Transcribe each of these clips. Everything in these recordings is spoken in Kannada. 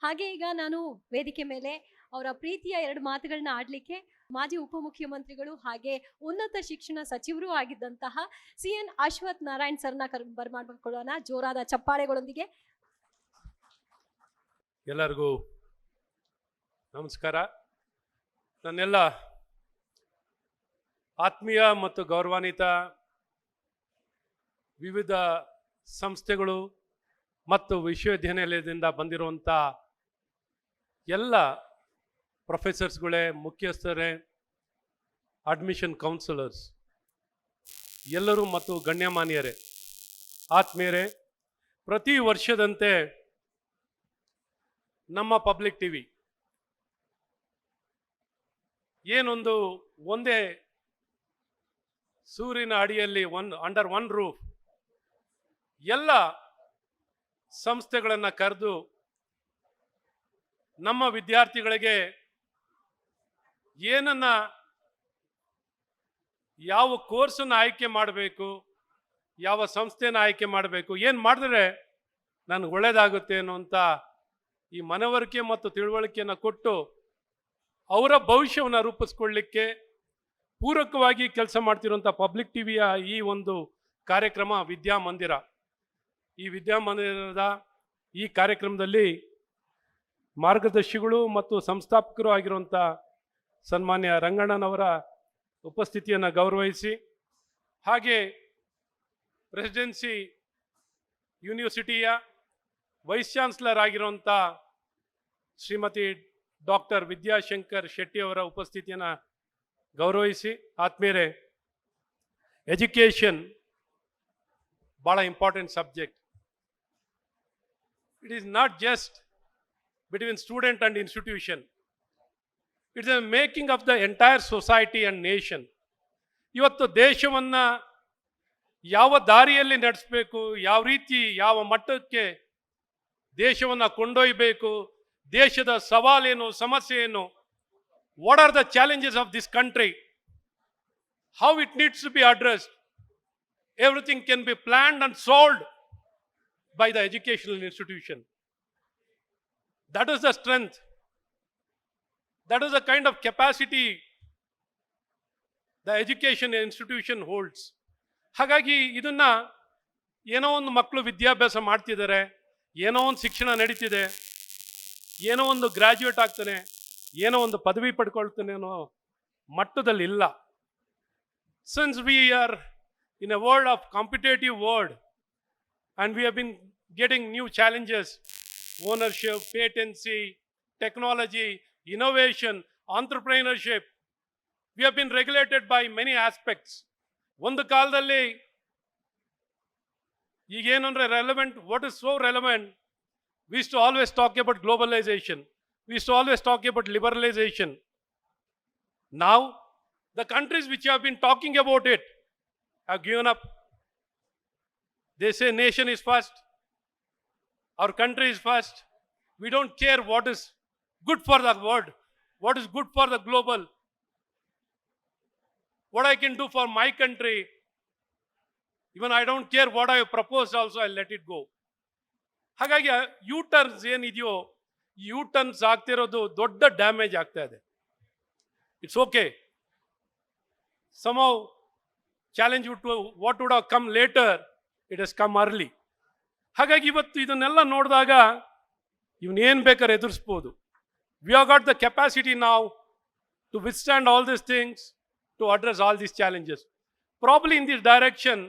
ಹಾಗೆ ಈಗ ನಾನು ವೇದಿಕೆ ಮೇಲೆ ಅವರ ಪ್ರೀತಿಯ 2 ಮಾತುಗಳನ್ನ ಆಡ್ಲಿಕ್ಕೆ ಮಾಜಿ ಉಪಮುಖ್ಯಮಂತ್ರಿಗಳು ಹಾಗೆ ಉನ್ನತ ಶಿಕ್ಷಣ ಸಚಿವರು ಆಗಿದ್ದಂತಹ CN ಅಶ್ವಥ್ ನಾರಾಯಣ್ ಸರ್ನ ಬರ್ಮಾಡ್ಕೊಳ್ಳೋಣ ಜೋರಾದ ಚಪ್ಪಾಳೆಗಳೊಂದಿಗೆ. ಎಲ್ಲರಿಗೂ ನಮಸ್ಕಾರ. ನನ್ನೆಲ್ಲ ಆತ್ಮೀಯ ಮತ್ತು ಗೌರವಾನ್ವಿತ ವಿವಿಧ ಸಂಸ್ಥೆಗಳು ಮತ್ತು ವಿಶ್ವವಿದ್ಯಾನಿಲಯದಿಂದ ಬಂದಿರುವಂಥ ಎಲ್ಲ ಪ್ರೊಫೆಸರ್ಸ್ಗಳೇ, ಮುಖ್ಯಸ್ಥರೇ, ಅಡ್ಮಿಷನ್ ಕೌನ್ಸಿಲರ್ಸ್ ಎಲ್ಲರೂ ಮತ್ತು ಗಣ್ಯಮಾನ್ಯರೇ, ಆತ್ಮೀಯರೇ, ಪ್ರತಿ ವರ್ಷದಂತೆ ನಮ್ಮ ಪಬ್ಲಿಕ್ ಟಿವಿ ಏನೊಂದು ಒಂದೇ ಸೂರಿನ ಅಡಿಯಲ್ಲಿ ಅಂಡರ್ ಒನ್ ರೂಫ್ ಎಲ್ಲ ಸಂಸ್ಥೆಗಳನ್ನು ಕರೆದು ನಮ್ಮ ವಿದ್ಯಾರ್ಥಿಗಳಿಗೆ ಏನನ್ನ ಯಾವ ಕೋರ್ಸನ್ನು ಆಯ್ಕೆ ಮಾಡಬೇಕು, ಯಾವ ಸಂಸ್ಥೆನ ಆಯ್ಕೆ ಮಾಡಬೇಕು, ಏನು ಮಾಡಿದ್ರೆ ನನಗೆ ಒಳ್ಳೆಯದಾಗುತ್ತೆ ಅನ್ನುವಂಥ ಈ ಮನವರಿಕೆ ಮತ್ತು ತಿಳುವಳಿಕೆಯನ್ನು ಕೊಟ್ಟು ಅವರ ಭವಿಷ್ಯವನ್ನು ರೂಪಿಸ್ಕೊಳ್ಳಿಕ್ಕೆ ಪೂರಕವಾಗಿ ಕೆಲಸ ಮಾಡ್ತಿರುವಂಥ ಪಬ್ಲಿಕ್ ಟಿವಿಯ ಈ ಒಂದು ಕಾರ್ಯಕ್ರಮ ವಿದ್ಯಾಮಂದಿರ. ಈ ವಿದ್ಯಾಮಂದಿರದ ಈ ಕಾರ್ಯಕ್ರಮದಲ್ಲಿ ಮಾರ್ಗದರ್ಶಿಗಳು ಮತ್ತು ಸಂಸ್ಥಾಪಕರು ಆಗಿರುವಂಥ ಸನ್ಮಾನ್ಯ ರಂಗಣ್ಣನವರ ಉಪಸ್ಥಿತಿಯನ್ನು ಗೌರವಿಸಿ, ಹಾಗೆ ಪ್ರೆಸಿಡೆನ್ಸಿ ಯೂನಿವರ್ಸಿಟಿಯ ವೈಸ್ ಚಾನ್ಸಲರ್ ಆಗಿರುವಂಥ ಶ್ರೀಮತಿ ಡಾಕ್ಟರ್ ವಿದ್ಯಾಶಂಕರ್ ಶೆಟ್ಟಿ ಅವರ ಉಪಸ್ಥಿತಿಯನ್ನು ಗೌರವಿಸಿ, ಆತ್ಮೀಯರೇ, ಎಜುಕೇಷನ್ ಭಾಳ important subject. It is not just between student and institution, it's A making of the entire society and nation. ಇವತ್ತು ದೇಶವನ್ನು ಯಾವ ದಾರಿಯಲ್ಲಿ ನಡೆಸಬೇಕು, ಯಾವ ರೀತಿ ಯಾವ ಮಟ್ಟಕ್ಕೆ ದೇಶವನ್ನು ಕೊಂಡೊಯ್ಯಬೇಕು, ದೇಶದ ಸವಾಲೇನು, ಸಮಸ್ಯೆ ಏನು, what are the challenges of this country, how it needs to be addressed, everything can be planned and solved by the educational institution. That is the strength, that is the kind of capacity the education institution holds. ಹಾಗಾಗಿ ಇದನ್ನ ಏನೋ ಒಂದು ಮಕ್ಕಳು ವಿದ್ಯಾಭ್ಯಾಸ ಮಾಡ್ತಿದ್ದಾರೆ, ಏನೋ ಒಂದು ಶಿಕ್ಷಣ ನಡೀತಿದೆ, ಏನೋ ಒಂದು ಗ್ರಾಜ್ಯುಯೇಟ್ ಆಗ್ತಾನೆ, ಏನೋ ಒಂದು ಪದವಿ ಪಡ್ಕೊಳ್ತಾನೆ ಅನ್ನೋ ಮಟ್ಟದಲ್ಲಿ ಇಲ್ಲ. Since we are in a world of competitive world and we have been getting new challenges, ownership, patency, technology, innovation, entrepreneurship, we have been regulated by many aspects. ಒಂದು ಕಾಲದಲ್ಲಿ ಈಗೇನಂದ್ರೆ relevant, what is so relevant, we used to always talk about globalization, we used to always talk about liberalization. Now the countries which have been talking about it have given up. They say nation is first, our country is first, we don't care what is good for the world, what is good for the global, what I can do for my country, even I don't care what I have proposed also, I'll let it go. ಹಾಗಾಗಿ ಯೂ ಟರ್ನ್ಸ್ ಏನಿದೆಯೋ, ಯೂ ಟರ್ನ್ಸ್ ಆಗ್ತಿರೋದು ದೊಡ್ಡ ಡ್ಯಾಮೇಜ್ ಆಗ್ತಾ ಇದೆ. It's okay, somehow challenge what would have come later, it has come early. ಹಾಗಾಗಿ ಇವತ್ತು ಇದನ್ನೆಲ್ಲ ನೋಡಿದಾಗ ಇವನೇನು ಬೇಕಾದ್ರೆ ಎದುರಿಸ್ಬೋದು. We have got the capacity ನಾವು to withstand all these things, to address all these challenges. Probably in this direction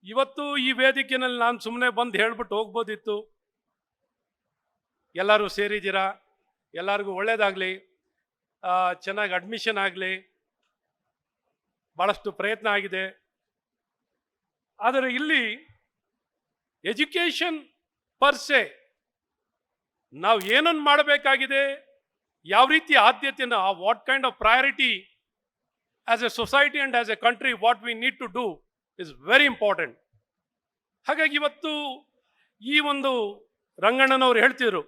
ಇವತ್ತು ಈ ವೇದಿಕೆಯಲ್ಲಿ ನಾನು ಸುಮ್ಮನೆ ಬಂದು ಹೇಳ್ಬಿಟ್ಟು ಹೋಗ್ಬೋದಿತ್ತು, ಎಲ್ಲರೂ ಸೇರಿದ್ದೀರಾ, ಎಲ್ಲರಿಗೂ ಒಳ್ಳೇದಾಗಲಿ, ಚೆನ್ನಾಗಿ ಅಡ್ಮಿಷನ್ ಆಗಲಿ, ಭಾಳಷ್ಟು ಪ್ರಯತ್ನ ಆಗಿದೆ. ಆದರೆ ಇಲ್ಲಿ ಎಜುಕೇಷನ್ ಪರ್ಸೆ ನಾವು ಏನನ್ನು ಮಾಡಬೇಕಾಗಿದೆ, ಯಾವ ರೀತಿ ಆದ್ಯತೆಯನ್ನು, what kind of priority as a society and as a country what we need to do is very important. ಹಾಗಾಗಿ ಇವತ್ತು ಈ ಒಂದು ರಂಗಣ್ಣನವರು ಹೇಳ್ತಿದ್ರು,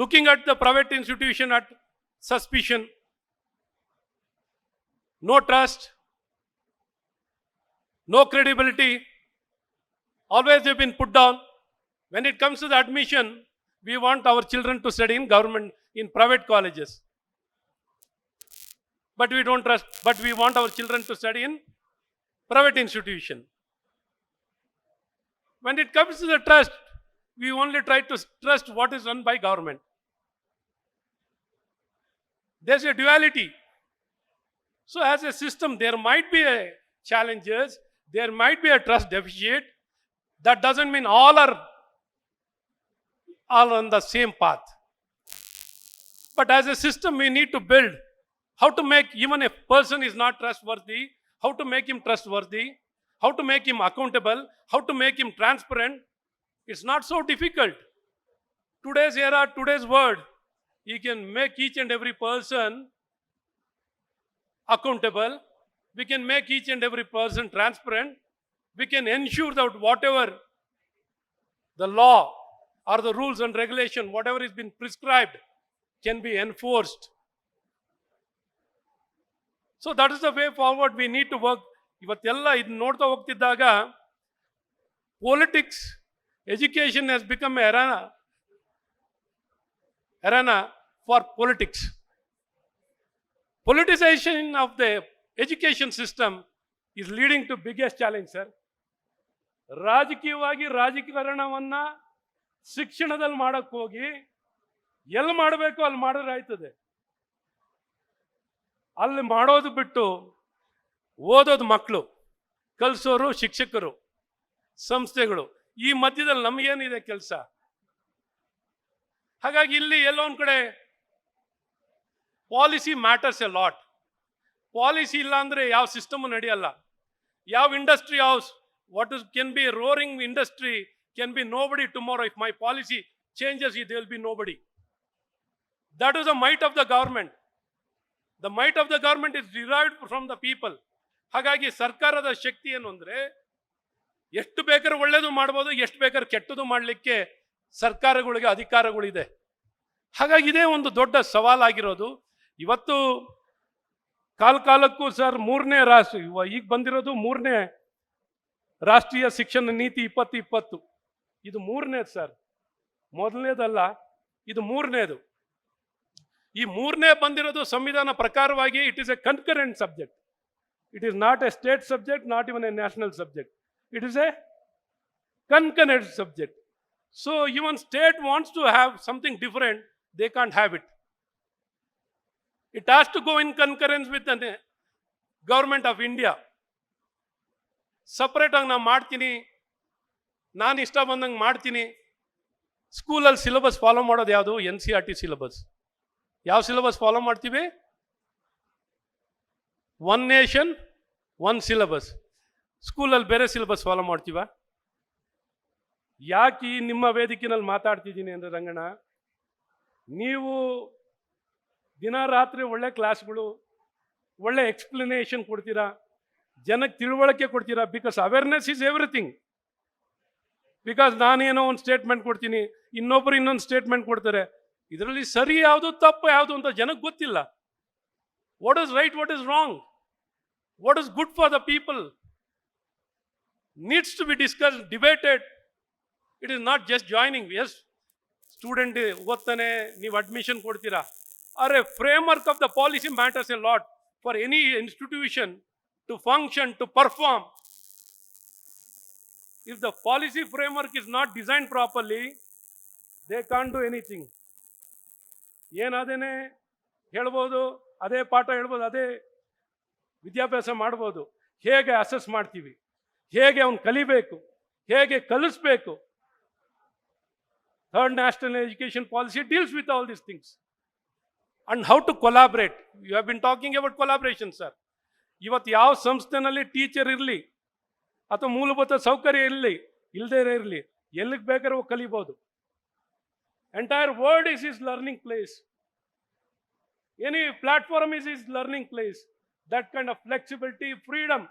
looking at the private institution at suspicion, no trust, no credibility, always they've been put down. When it comes to the admission, we want our children to study in government, in private colleges. But we don't trust, but we want our children to study in private institution. When it comes to the trust, we only try to trust what is run by government. There's a duality. So as a system, there might be challenges, there might be a trust deficit. That doesn't mean all are on the same path. But as a system, we need to build how to make, even a person is not trustworthy, how to make him trustworthy, how to make him accountable, how to make him transparent. It's not so difficult. Today's era, today's world, you can make each and every person accountable. We can make each and every person transparent. We can ensure that whatever the law or the rules and regulation, whatever is been prescribed, can be enforced. So that is the way forward we need to work. ಇವತ್ತೆಲ್ಲ ಇದು ನೋಡ್ತಾ ಹೋಗ್ತಿದ್ದಾಗ politics, education has become an arena for politics. Politicization of the education system is leading to biggest challenge, sir. ರಾಜಕೀಯವಾಗಿ ರಾಜಕಾರಣವನ್ನ ಶಿಕ್ಷಣದಲ್ಲಿ ಮಾಡಕ್ಕೆ ಹೋಗಿ ಎಲ್ಲಿ ಮಾಡಬೇಕು ಅಲ್ಲಿ ಮಾಡಿದ್ರೆ ಆಯ್ತದೆ. ಅಲ್ಲಿ ಮಾಡೋದು ಬಿಟ್ಟು ಓದೋದು ಮಕ್ಕಳು, ಕಲಿಸೋರು ಶಿಕ್ಷಕರು, ಸಂಸ್ಥೆಗಳು, ಈ ಮಧ್ಯದಲ್ಲಿ ನಮಗೇನಿದೆ ಕೆಲಸ? ಹಾಗಾಗಿ ಇಲ್ಲಿ ಎಲ್ಲೋ ಒಂದು ಕಡೆ policy matters a lot. Policy ಇಲ್ಲ ಅಂದರೆ ಯಾವ ಸಿಸ್ಟಮ್ ನಡೆಯಲ್ಲ. ಯಾವ industry house, what is can be a roaring industry can be nobody tomorrow. If my policy changes, there will be nobody. That is the might of the government. The might of the government is derived from the people. ಹಾಗಾಗಿ ಸರ್ಕಾರದ ಶಕ್ತಿ ಏನು ಅಂದರೆ ಎಷ್ಟು ಬೇಕಾದ್ರೂ ಒಳ್ಳೇದು ಮಾಡ್ಬೋದು, ಎಷ್ಟು ಬೇಕಾದ್ರೂ ಕೆಟ್ಟದು ಮಾಡಲಿಕ್ಕೆ ಸರ್ಕಾರಗಳಿಗೆ ಅಧಿಕಾರಗಳಿದೆ. ಹಾಗಾಗಿ ಇದೇ ಒಂದು ದೊಡ್ಡ ಸವಾಲಾಗಿರೋದು. ಇವತ್ತು ಕಾಲಕ್ಕೂ ಸರ್ ಮೂರನೇ ಈಗ ಬಂದಿರೋದು ಮೂರನೇ ರಾಷ್ಟ್ರೀಯ ಶಿಕ್ಷಣ ನೀತಿ 2020. ಇದು ಮೂರನೇದು ಸರ್, ಮೊದಲನೇದಲ್ಲ, ಇದು ಮೂರನೇದು. ಈ ಮೂರನೇ ಬಂದಿರೋದು ಸಂವಿಧಾನ ಪ್ರಕಾರವಾಗಿ it is a concurrent subject. It is not a state subject, not even a national subject. It is a concurrent subject. So even state wants to have something different, they can't have it. It has to go in concurrence with the government of India. ಸಪ್ರೇಟಾಗಿ ನಾನು ಮಾಡ್ತೀನಿ, ನಾನು ಇಷ್ಟ ಬಂದಂಗೆ ಮಾಡ್ತೀನಿ. ಸ್ಕೂಲಲ್ಲಿ ಸಿಲೆಬಸ್ ಫಾಲೋ ಮಾಡೋದು ಯಾವುದು? NCERT syllabus. ಯಾವ ಸಿಲೆಬಸ್ ಫಾಲೋ ಮಾಡ್ತೀವಿ? One nation one syllabus. ಸ್ಕೂಲಲ್ಲಿ ಬೇರೆ ಸಿಲೆಬಸ್ ಫಾಲೋ ಮಾಡ್ತೀವ? ಯಾಕೆ ನಿಮ್ಮ ವೇದಿಕೆಯಲ್ಲಿ ಮಾತಾಡ್ತಿದ್ದೀನಿ ಅಂದರೆ ರಂಗಣ್ಣ, ನೀವು ದಿನ ರಾತ್ರಿ ಒಳ್ಳೆ ಕ್ಲಾಸ್ಗಳು, ಒಳ್ಳೆ ಎಕ್ಸ್ಪ್ಲನೇಷನ್ ಕೊಡ್ತೀರಾ, ಜನಕ್ಕೆ ತಿಳುವಳಿಕೆ ಕೊಡ್ತೀರಾ. Because awareness is everything. Because ನಾನೇನೋ ಒಂದು ಸ್ಟೇಟ್ಮೆಂಟ್ ಕೊಡ್ತೀನಿ, ಇನ್ನೊಬ್ಬರು ಇನ್ನೊಂದು ಸ್ಟೇಟ್ಮೆಂಟ್ ಕೊಡ್ತಾರೆ. ಇದರಲ್ಲಿ ಸರಿ ಯಾವುದು ತಪ್ಪು ಯಾವುದು ಅಂತ ಜನಕ್ಕೆ ಗೊತ್ತಿಲ್ಲ. What is right, what is wrong, what is good for the people needs to be discuss, debated. It is not just joining. Yes, student ಓದ್ತಾನೆ, ನೀವು ಅಡ್ಮಿಷನ್ ಕೊಡ್ತೀರಾ. Are a framework of the policy matters a lot for any institution to function, to perform. If the policy framework is not designed properly, they can't do anything. ಏನಾದೇನೆ ಹೇಳ್ಬೋದು, ಅದೇ ಪಾಠ ಹೇಳ್ಬೋದು, ಅದೇ ವಿದ್ಯಾಭ್ಯಾಸ ಮಾಡ್ಬೋದು. ಹೇಗೆ ಅಸೆಸ್ ಮಾಡ್ತೀವಿ, ಹೇಗೆ ಅವನು ಕಲಿಬೇಕು, ಹೇಗೆ ಕಲಿಸ್ಬೇಕು. Third national education policy deals with all these things. And how to collaborate. You have been talking about collaboration sir. ಇವತ್ತು ಯಾವ ಸಂಸ್ಥೆನಲ್ಲಿ ಟೀಚರ್ ಇರಲಿ ಅಥವಾ ಮೂಲಭೂತ ಸೌಕರ್ಯ ಇಲ್ಲದೇ ಇರಲಿ, ಎಲ್ಲಿಗೆ ಬೇಕಾದ್ರೂ ಕಲಿಬೋದು. Entire world is is learning place. Any platform is is learning place. That kind of flexibility, freedom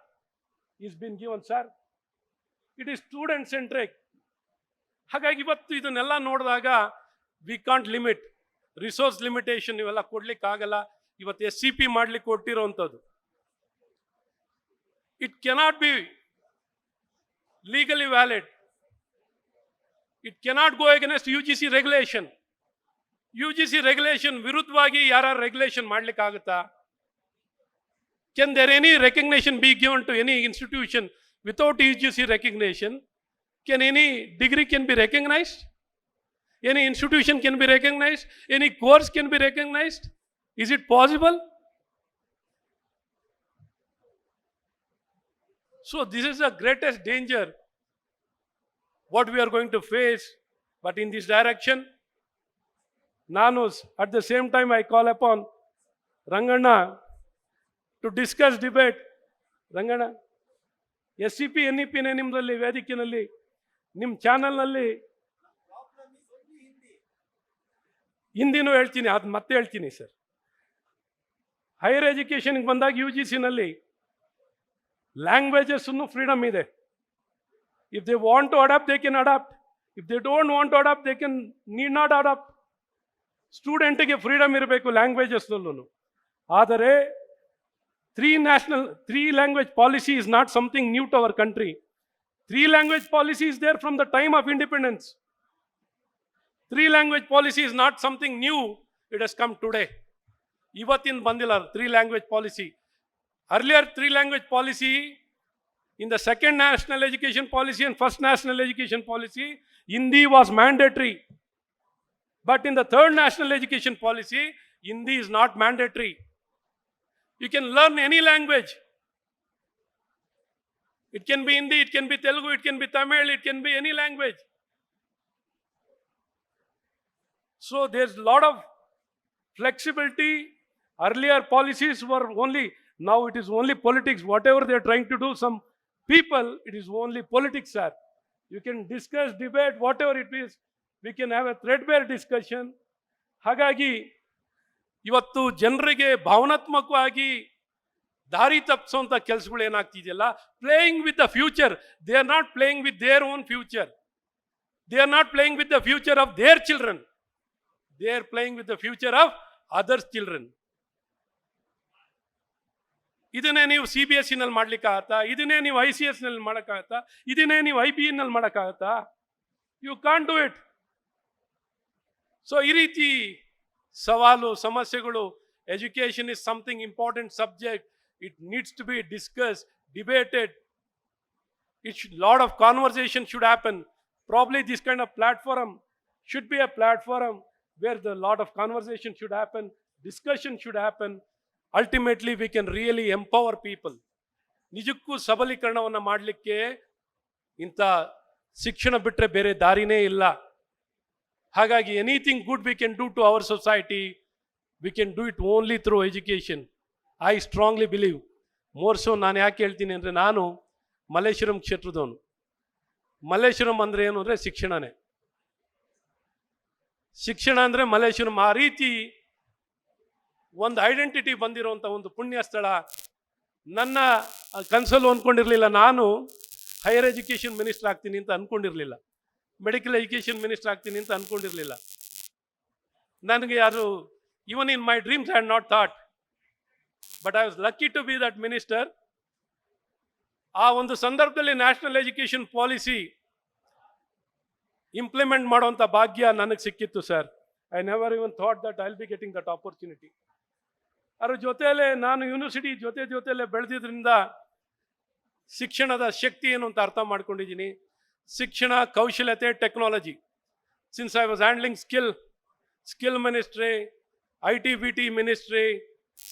is been given sir. It is student centric. ಹಾಗಾಗಿ ಇವತ್ತು ಇದನ್ನೆಲ್ಲ ನೋಡಿದಾಗ we can't limit. Resource limitation ಇವೆಲ್ಲ ಕೊಡ್ಲಿಕ್ಕಾಗಲ್ಲ. ಇವತ್ತು SCP ಮಾಡ್ಲಿಕ್ಕೆ ಕೊಟ್ಟಿರೋವಂಥದ್ದು. It cannot be legally valid. It cannot go against UGC regulation. UGC regulation ವಿರುದ್ಧವಾಗಿ ಯಾರು regulation ಮಾಡ್ಲಿಕ್ಕಾಗುತ್ತಾ? Can there any recognition be given to any institution without UGC recognition? Can any degree can be recognized? Any institution can be recognized? Any course can be recognized? Is it possible? So this is the greatest danger what we are going to face. But in this direction, Nanus, at the same time I call upon Rangana to discuss debate. Rangana, SCP NEP ನಿಮ್ಮಲ್ಲಿ ವೇದಿಕೆಯಲ್ಲಿ ನಿಮ್ಮ ಚಾನಲ್ನಲ್ಲಿ ಹಿಂದಿನೂ ಹೇಳ್ತೀನಿ, ಅದು ಮತ್ತೆ ಹೇಳ್ತೀನಿ ಸರ್. ಹೈಯರ್ ಎಜುಕೇಷನ್ಗೆ ಬಂದಾಗ UGCನಲ್ಲಿ ಲ್ಯಾಂಗ್ವೇಜಸ್ಸನ್ನು ಫ್ರೀಡಮ್ ಇದೆ. If they want to adapt, they can adapt. If they don't want to adapt, they can need not adapt. ಸ್ಟೂಡೆಂಟ್ಗೆ ಫ್ರೀಡಮ್ ಇರಬೇಕು ಲ್ಯಾಂಗ್ವೇಜಸ್ನಲ್ಲೂ. ಆದರೆ three language policy is not something new to our country. 3 language policy is there from the time of independence. 3 language policy is not something new. It has come today. Ivatin bandila 3 language policy. Earlier 3 language policy, in the second national education policy and first national education policy, Hindi was mandatory. But in the third national education policy, Hindi is not mandatory. You can learn any language. It can be Hindi, it can be Telugu, it can be Tamil, it can be any language. So there's a lot of flexibility. Earlier policies were only, now it is only politics. Whatever they're trying to do, some people, it is only politics, sir. You can discuss, debate, whatever it is. We can have a threadbare discussion. ಹಾಗಾಗಿ ಇವತ್ತು ಜನರಿಗೆ ಭಾವನಾತ್ಮಕವಾಗಿ ದಾರಿ ತಪ್ಪಿಸುವಂಥ ಕೆಲಸಗಳು ಏನಾಗ್ತಿದೆಯಲ್ಲ, playing with the future. They are not playing with their own future. They are not playing with the future of their children. They are playing with the future of others children. ಇದನ್ನೇ ನೀವು CBSE ನಲ್ಲಿ ಮಾಡ್ಲಿಕ್ಕಾಗತ್ತಾ? ಇದನ್ನೇ ನೀವು ICS ನಲ್ಲಿ ಮಾಡೋಕ್ಕಾಗತ್ತಾ? ಇದನ್ನೇ ನೀವು IBE ನಲ್ಲಿ ಮಾಡೋಕ್ಕಾಗತ್ತಾ? You can't do it. So ಈ ರೀತಿ ಸವಾಲು ಸಮಸ್ಯೆಗಳು. Education is something important subject. It needs to be discussed, debated. Lot of conversation should happen. Probably this kind of platform should be a platform where the lot of conversation should happen, discussion should happen. Ultimately, we can really empower people. ನಿಜಕ್ಕೂ ಸಬಲೀಕರಣವನ್ನು ಮಾಡಲಿಕ್ಕೆ ಇಂಥ ಶಿಕ್ಷಣ ಬಿಟ್ಟರೆ ಬೇರೆ ದಾರಿನೇ ಇಲ್ಲ. ಹಾಗಾಗಿ anything good we can do to our society, we can do it only through education. I strongly believe. More so ನಾನು ಯಾಕೆ ಹೇಳ್ತೀನಿ ಅಂದರೆ, ನಾನು ಮಲ್ಲೇಶ್ವರಂ ಕ್ಷೇತ್ರದವನು. ಮಲ್ಲೇಶ್ವರಂ ಅಂದರೆ ಏನು ಅಂದರೆ ಶಿಕ್ಷಣನೇ. ಶಿಕ್ಷಣ ಅಂದರೆ ಮಲ್ಲೇಶ್ವರಂ. ಆ ರೀತಿ ಒಂದು ಐಡೆಂಟಿಟಿ ಬಂದಿರುವಂಥ ಒಂದು ಪುಣ್ಯ ಸ್ಥಳ. ನನ್ನ ಕನಸಲ್ಲೂ ಅಂದ್ಕೊಂಡಿರಲಿಲ್ಲ ನಾನು ಹೈಯರ್ ಎಜುಕೇಷನ್ ಮಿನಿಸ್ಟರ್ ಆಗ್ತೀನಿ ಅಂತ ಅಂದ್ಕೊಂಡಿರಲಿಲ್ಲ. ಮೆಡಿಕಲ್ ಎಜುಕೇಷನ್ ಮಿನಿಸ್ಟರ್ ಆಗ್ತೀನಿ ಅಂತ ಅಂದ್ಕೊಂಡಿರಲಿಲ್ಲ. ನನಗೆ ಯಾರು, even in my dreams I had not thought. But I was lucky to be that minister. ಆ ಒಂದು ಸಂದರ್ಭದಲ್ಲಿ ನ್ಯಾಷನಲ್ ಎಜುಕೇಷನ್ ಪಾಲಿಸಿ ಇಂಪ್ಲಿಮೆಂಟ್ ಮಾಡುವಂಥ ಭಾಗ್ಯ ನನಗೆ ಸಿಕ್ಕಿತ್ತು sir. I never even thought that I will be getting that opportunity. ಅದ್ರ ಜೊತೆಯಲ್ಲೇ ನಾನು ಯೂನಿವರ್ಸಿಟಿ ಜೊತೆಯಲ್ಲೇ ಬೆಳೆದಿದ್ರಿಂದ ಶಿಕ್ಷಣದ ಶಕ್ತಿ ಏನು ಅಂತ ಅರ್ಥ ಮಾಡ್ಕೊಂಡಿದ್ದೀನಿ. ಶಿಕ್ಷಣ, ಕೌಶಲ್ಯತೆ, technology. Since I was handling skill ministry, IT/BT ministry,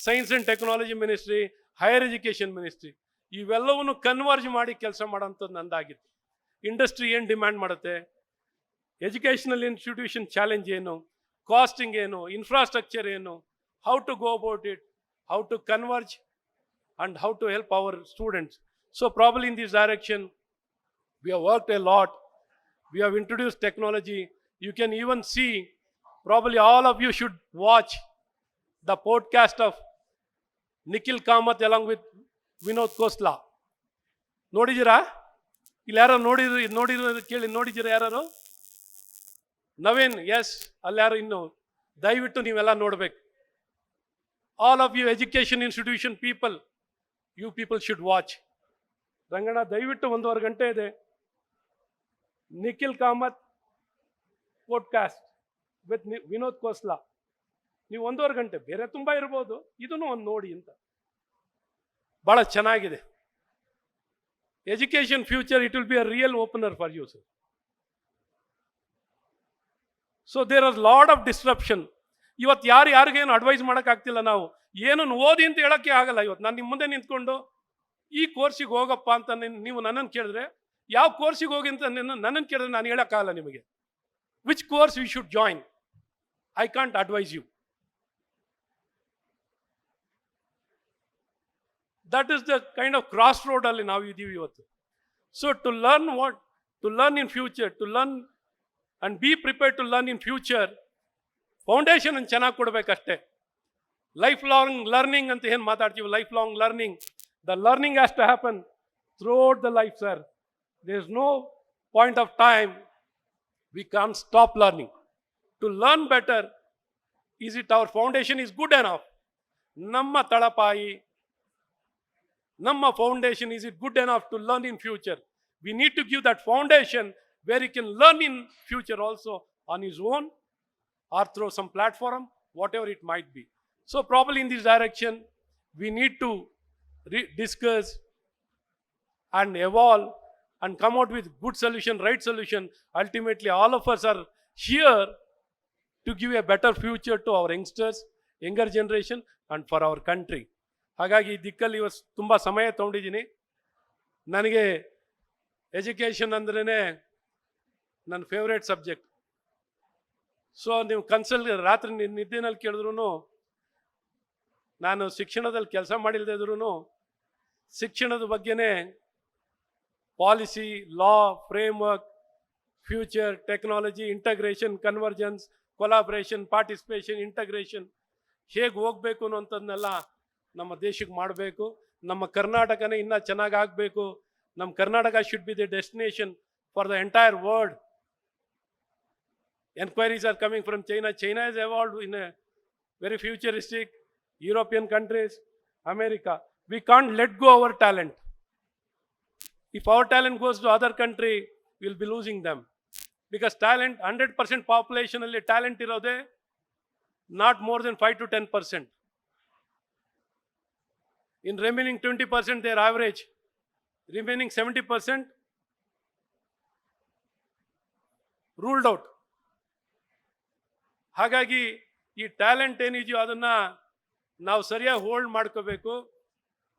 science and technology ministry, higher education ministry, ಇವೆಲ್ಲವನ್ನು ಕನ್ವರ್ಜ್ ಮಾಡಿ ಕೆಲಸ ಮಾಡೋಂಥದ್ದು ನಂದಾಗಿತ್ತು. ಇಂಡಸ್ಟ್ರಿ ಏನು ಡಿಮ್ಯಾಂಡ್ ಮಾಡುತ್ತೆ, ಎಜುಕೇಷನಲ್ ಇನ್ಸ್ಟಿಟ್ಯೂಷನ್ ಚಾಲೆಂಜ್ ಏನು, ಕಾಸ್ಟಿಂಗ್ ಏನು, ಇನ್ಫ್ರಾಸ್ಟ್ರಕ್ಚರ್ ಏನು, how to go about it, how to converge, and how to help our students. So probably in this direction, we have worked a lot. We have introduced technology. You can even see, probably all of you should watch the podcast of Nikhil Kamath along with Vinod Khosla. ನೋಡಿದ್ದೀರಾ? ಇಲ್ಲಿ ಯಾರು ನೋಡಿದ್ದೀರಾ ಯಾರು? ನವೀನ್, ಎಸ್, ಅಲ್ಲಿ ಯಾರು ಇನ್ನು ದಯವಿಟ್ಟು ನೀವೆಲ್ಲ ನೋಡ್ಬೇಕು. All of you education institution people, you people should watch. Ranganna ದಯವಿಟ್ಟು 1.5 ಗಂಟೆ ಇದೆ. Nikhil Kamath podcast with Vinod Costa. ನೀವು 1.5 ಗಂಟೆ, ಬೇರೆ ತುಂಬ ಇರ್ಬೋದು, ಇದನ್ನು ಒಂದು ನೋಡಿ ಅಂತ. ಭಾಳ ಚೆನ್ನಾಗಿದೆ. Education future, it will be a real opener for you sir. So there are lot of disruption. ಇವತ್ತು ಯಾರಿಗೇನು ಅಡ್ವೈಸ್ ಮಾಡೋಕ್ಕಾಗ್ತಿಲ್ಲ. ನಾವು ಏನನ್ನು ಓದಿ ಅಂತ ಹೇಳೋಕ್ಕೆ ಆಗಲ್ಲ. ಇವತ್ತು ನಾನು ನಿಮ್ಮ ಮುಂದೆ ನಿಂತ್ಕೊಂಡು ಈ ಕೋರ್ಸಿಗೆ ಹೋಗಪ್ಪ ಅಂತ ನೀವು ನನ್ನನ್ನು ಕೇಳಿದ್ರೆ, ಯಾವ ಕೋರ್ಸಿಗೆ ಹೋಗಿ ಅಂತ ನನ್ನನ್ನು ಕೇಳಿದ್ರೆ ನಾನು ಹೇಳೋಕ್ಕಾಗಲ್ಲ ನಿಮಗೆ. Which course you should join, I can't advise you. That is the kind of cross ರೋಡಲ್ಲಿ ನಾವು ಇದ್ದೀವಿ ಇವತ್ತು. So to learn in future, to learn and be prepared to learn in future, foundation ಅನ್ನು ಚೆನ್ನಾಗಿ ಕೊಡಬೇಕಷ್ಟೇ. ಲೈಫ್ ಲಾಂಗ್ ಲರ್ನಿಂಗ್ ಅಂತ ಏನು ಮಾತಾಡ್ತೀವಿ, life long learning, the learning has to happen throughout the life sir. There is no point of time we can stop learning. To learn better, is it our foundation is good enough? ನಮ್ಮ ತಳಪಾಯಿ, ನಮ್ಮ foundation, is it good enough to learn in future? We need to give that foundation where he can learn in future also on his own or through some platform, whatever it might be. So probably in this direction, we need to discuss and evolve and come out with good solution, right solution. Ultimately, all of us are here to give a better future to our youngsters, younger generation, and for our country. ಹಾಗಾಗಿ ಈ ದಿಕ್ಕಲ್ಲಿ ಇವತ್ತು ತುಂಬ ಸಮಯ ತೊಗೊಂಡಿದ್ದೀನಿ. ನನಗೆ ಎಜುಕೇಷನ್ ಅಂದ್ರೇ ನನ್ನ ಫೇವ್ರೇಟ್ ಸಬ್ಜೆಕ್ಟ್. ಸೊ ನೀವು ರಾತ್ರಿ ನಿದ್ದೆನಲ್ಲಿ ಕೇಳಿದ್ರು, ನಾನು ಶಿಕ್ಷಣದಲ್ಲಿ ಕೆಲಸ ಮಾಡಿಲ್ಲದೆ ಇದ್ರೂ ಶಿಕ್ಷಣದ ಬಗ್ಗೆನೇ policy, law, framework, future, technology, integration, convergence, collaboration, participation, integration ಹೇಗೆ ಹೋಗಬೇಕು ಅನ್ನೋಂಥದ್ದನ್ನೆಲ್ಲ ನಮ್ಮ ದೇಶಕ್ಕೆ ಮಾಡಬೇಕು. ನಮ್ಮ ಕರ್ನಾಟಕನೇ ಇನ್ನೂ ಚೆನ್ನಾಗಿ ಆಗಬೇಕು. ನಮ್ಮ Karnataka should be the destination for the entire world. Enquiries are coming from China. China has evolved in a very futuristic, European countries, America. We can't let go our talent. If our talent goes to other country, we'll be losing them. Because talent, 100% population alli talent irode not more than 5 to 10%. In remaining 20%, their average, remaining 70% ruled out. ಹಾಗಾಗಿ ಈ ಟ್ಯಾಲೆಂಟ್ ಏನಿದೆಯೋ ಅದನ್ನು ನಾವು ಸರಿಯಾಗಿ ಹೋಲ್ಡ್ ಮಾಡ್ಕೋಬೇಕು.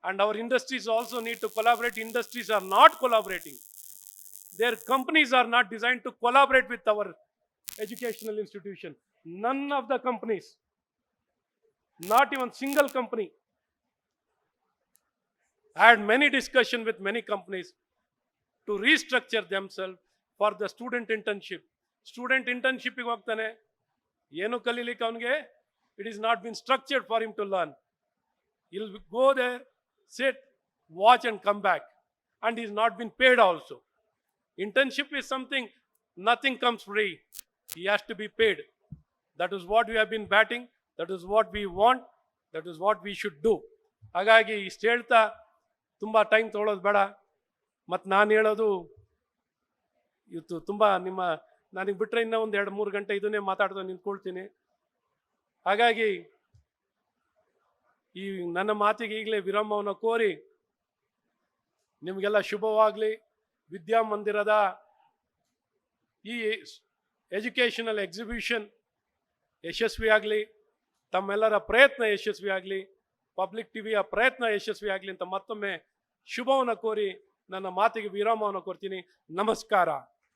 And our industries also need to collaborate. Industries are not collaborating. There companies are not design to collaborate with our educational institution. None of the companies, not even single company. I had many discussion with many companies to restructure themselves for the student internship. Student internship ಗೆ ಹೋಗ್ತಾನೆ, ಏನು ಕಲೀಲಿಕ್ಕೆ ಅವನಿಗೆ, it is not been structured for him to learn. He'll go there, sit, watch and come back, and he's not been paid also. Internship is something, nothing comes free. He has to be paid. That is what we have been batting. That is what we want. That is what we should do. ಹಾಗಾಗಿ ಇಷ್ಟು ಹೇಳ್ತಾ ತುಂಬ ಟೈಮ್ ತೊಗೊಳೋದು ಬೇಡ. ಮತ್ತು ನಾನು ಹೇಳೋದು ಇವತ್ತು ತುಂಬ ನನಗೆ ಬಿಟ್ಟರೆ ಇನ್ನೂ ಒಂದು 2-3 ಗಂಟೆ ಇದನ್ನೇ ಮಾತಾಡ್ತಾ ನಿಂತ್ಕೊಳ್ತೀನಿ. ಹಾಗಾಗಿ ಈ ನನ್ನ ಮಾತಿಗೆ ಈಗಲೇ ವಿರಾಮವನ್ನು ಕೋರಿ ನಿಮಗೆಲ್ಲ ಶುಭವಾಗಲಿ. ವಿದ್ಯಾಮಂದಿರದ ಈ ಎಜುಕೇಷನಲ್ ಎಕ್ಸಿಬಿಷನ್ ಯಶಸ್ವಿಯಾಗಲಿ, ತಮ್ಮೆಲ್ಲರ ಪ್ರಯತ್ನ ಯಶಸ್ವಿಯಾಗಲಿ, ಪಬ್ಲಿಕ್ ಟಿವಿಯ ಪ್ರಯತ್ನ ಯಶಸ್ವಿಯಾಗಲಿ ಅಂತ ಮತ್ತೊಮ್ಮೆ ಶುಭವನ್ನು ಕೋರಿ ನನ್ನ ಮಾತಿಗೆ ವಿರಾಮವನ್ನು ಕೊಡ್ತೀನಿ. ನಮಸ್ಕಾರ.